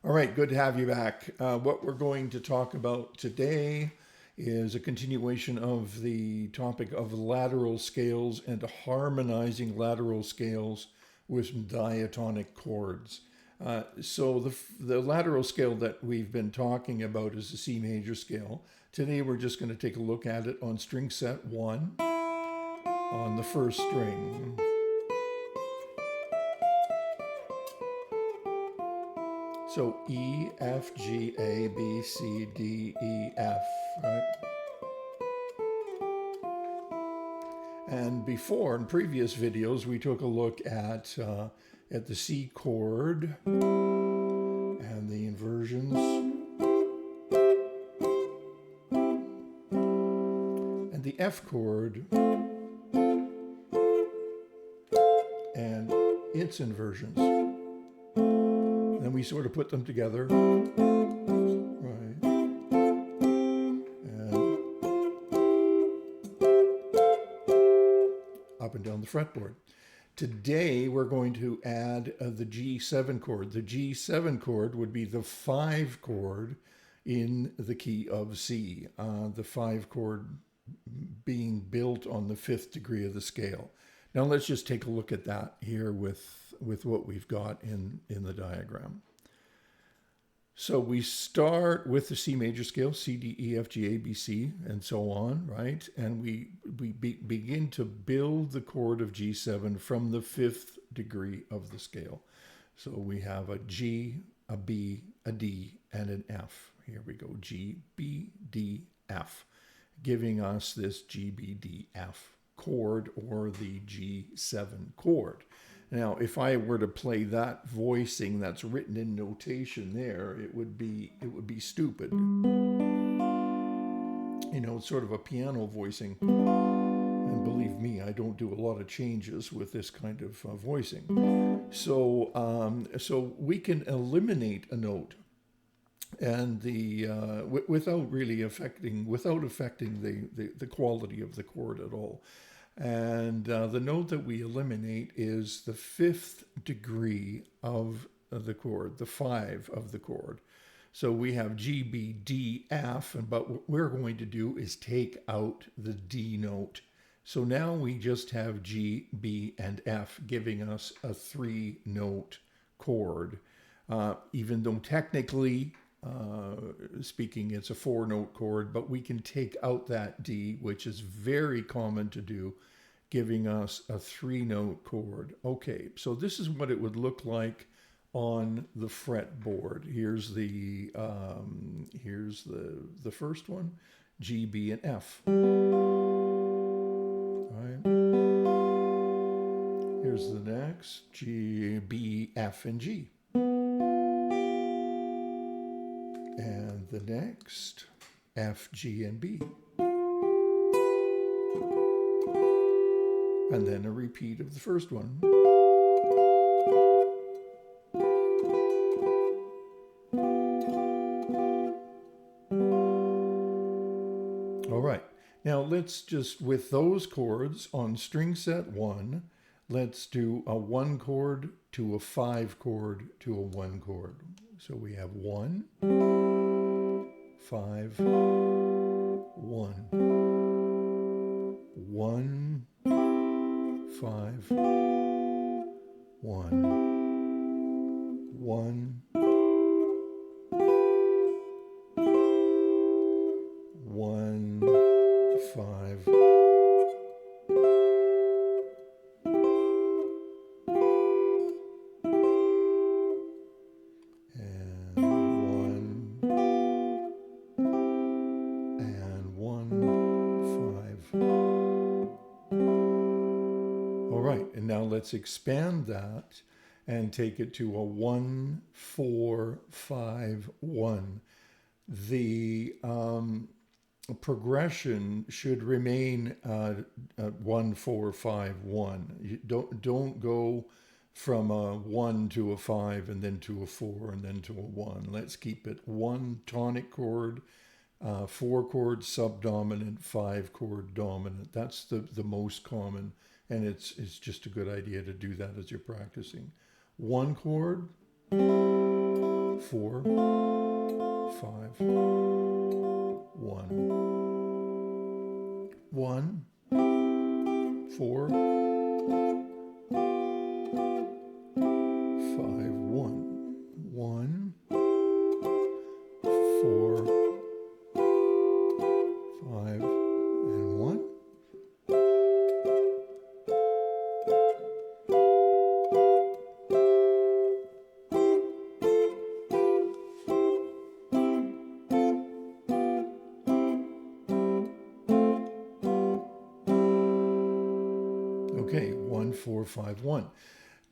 All right, good to have you back. What we're going to talk about today is a continuation of the topic of lateral scales and harmonizing lateral scales with diatonic chords. So the lateral scale that we've been talking about is the C major scale. Today we're just going to take a look at it on string set 1 on the first string. So E, F, G, A, B, C, D, E, F, right? And before, in previous videos, we took a look at the C chord and the inversions. And the F chord and its inversions. And we sort of put them together, right? And up and down the fretboard. Today we're going to add the G7 chord. The G7 chord would be the 5 chord in the key of C. The 5 chord being built on the 5th degree of the scale. Now let's just take a look at that here with what we've got in the diagram. So we start with the C major scale, C, D, E, F, G, A, B, C, and so on, right? And we begin to build the chord of G7 from the 5th degree of the scale. So we have a G, a B, a D, and an F. Here we go, G, B, D, F, giving us this G, B, D, F chord, or the G7 chord. Now, if I were to play that voicing that's written in notation there, it would be stupid. You know, it's sort of a piano voicing. And believe me, I don't do a lot of changes with this kind of voicing. So we can eliminate a note, and without affecting the quality of the chord at all. And the note that we eliminate is the 5th degree of the chord, the 5 of the chord. So we have G, B, D, F, but what we're going to do is take out the D note. So now we just have G, B, and F, giving us a 3-note chord. Even though technically speaking, it's a 4-note chord, but we can take out that D, which is very common to do, giving us a 3-note chord. Okay, so this is what it would look like on the fretboard. Here's the first one, G, B, and F. All right. Here's the next, G, B, F, and G. And the next, F, G, and B. And then a repeat of the first one. All right. Now let's just, with those chords on string set 1, let's do a 1 chord to a 5 chord to a 1 chord. So we have 1, 5, 1, 1, 5, 1, 1, 1, 5, now let's expand that and take it to a 1, 4, 5, 1. The progression should remain 1, 4, 5, 1. You don't go from a 1 to a 5 and then to a 4 and then to a 1. Let's keep it 1 tonic chord, 4 chord subdominant, 5 chord dominant. That's the most common. And it's just a good idea to do that as you're practicing. 1 chord, 4, 5, 1. 1, 4, 5, 1. 1, 4, 5, and 1. Okay, 1, 4, 5, 1.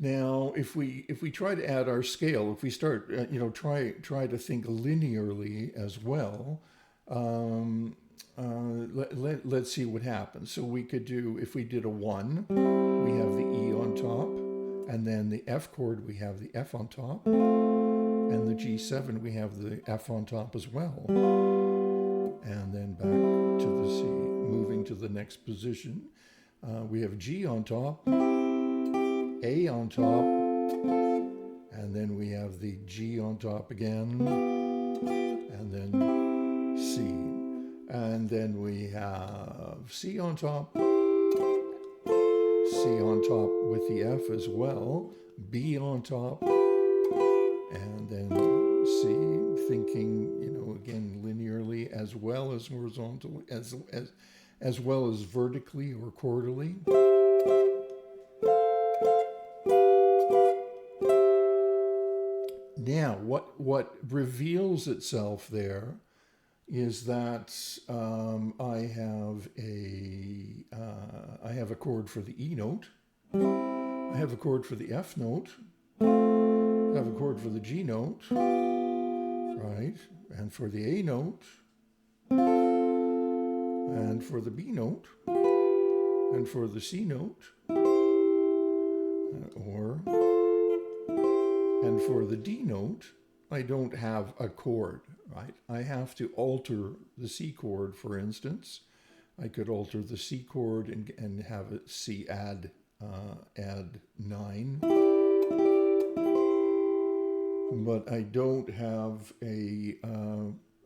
Now, if we try to add our scale, if we start, try to think linearly as well, let's see what happens. So we could do, if we did a 1, we have the E on top, and then the F chord, we have the F on top, and the G7, we have the F on top as well. And then back to the C, moving to the next position. We have G on top, A on top, and then we have the G on top again, and then C. And then we have C on top, C on top with the F as well, B on top, and then C, thinking, again, linearly as well as horizontally, as well as vertically or chordally. Now, what reveals itself there is that I have a chord for the E note, I have a chord for the F note, I have a chord for the G note, right, and for the A note, and for the B note, and for the C note, and for the D note, I don't have a chord, right? I have to alter the C chord, for instance. I could alter the C chord and have it C add 9. But I don't have a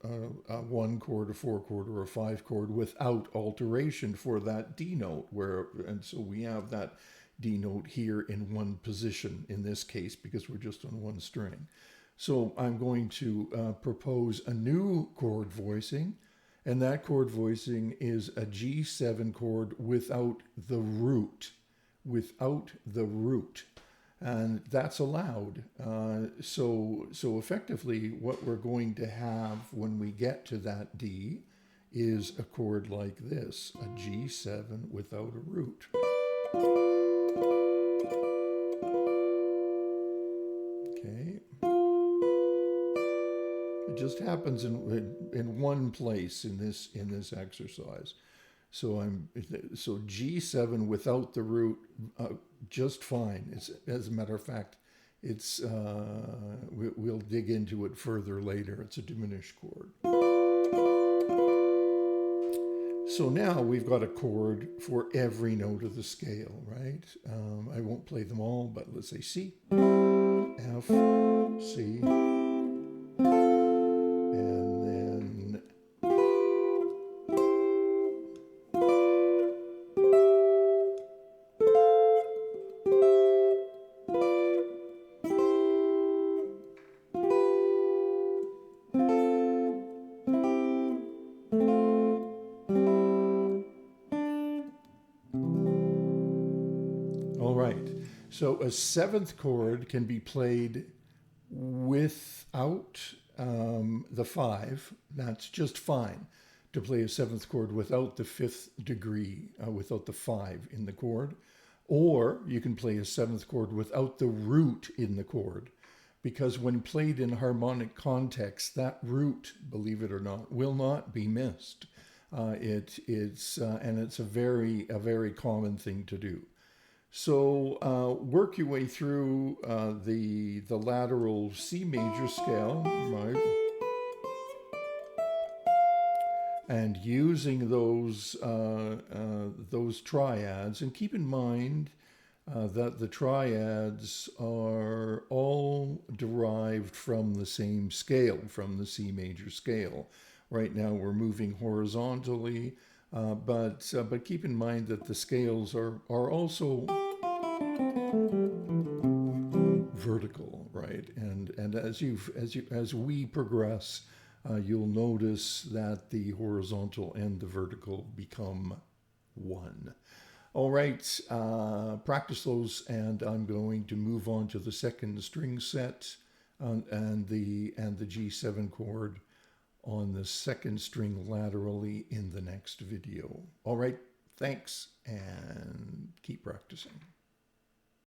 1 chord, a 4 chord, or a 5 chord without alteration for that D note, and so we have that D note here in one position in this case because we're just on one string. So I'm going to propose a new chord voicing, and that chord voicing is a G7 chord without the root, and that's allowed. So effectively what we're going to have when we get to that D is a chord like this, a G7 without a root. Okay. It just happens in one place in this exercise. So G7 without the root, just fine. As a matter of fact, we'll dig into it further later. It's a diminished chord. So now we've got a chord for every note of the scale, right? I won't play them all, but let's say C, F, C, and then all right. So a 7th chord can be played without the 5. That's just fine to play a 7th chord without the 5th degree, without the 5 in the chord. Or you can play a 7th chord without the root in the chord, because when played in harmonic context, that root, believe it or not, will not be missed. It's a very common thing to do. So work your way through the lateral C major scale, right? And using those triads, and keep in mind that the triads are all derived from the same scale, from the C major scale. Right now we're moving horizontally, but keep in mind that the scales are also vertical, right? And as we progress, you'll notice that the horizontal and the vertical become one. All right, practice those, and I'm going to move on to the second string set and the G7 chord on the second string laterally in the next video. All right, thanks, and keep practicing.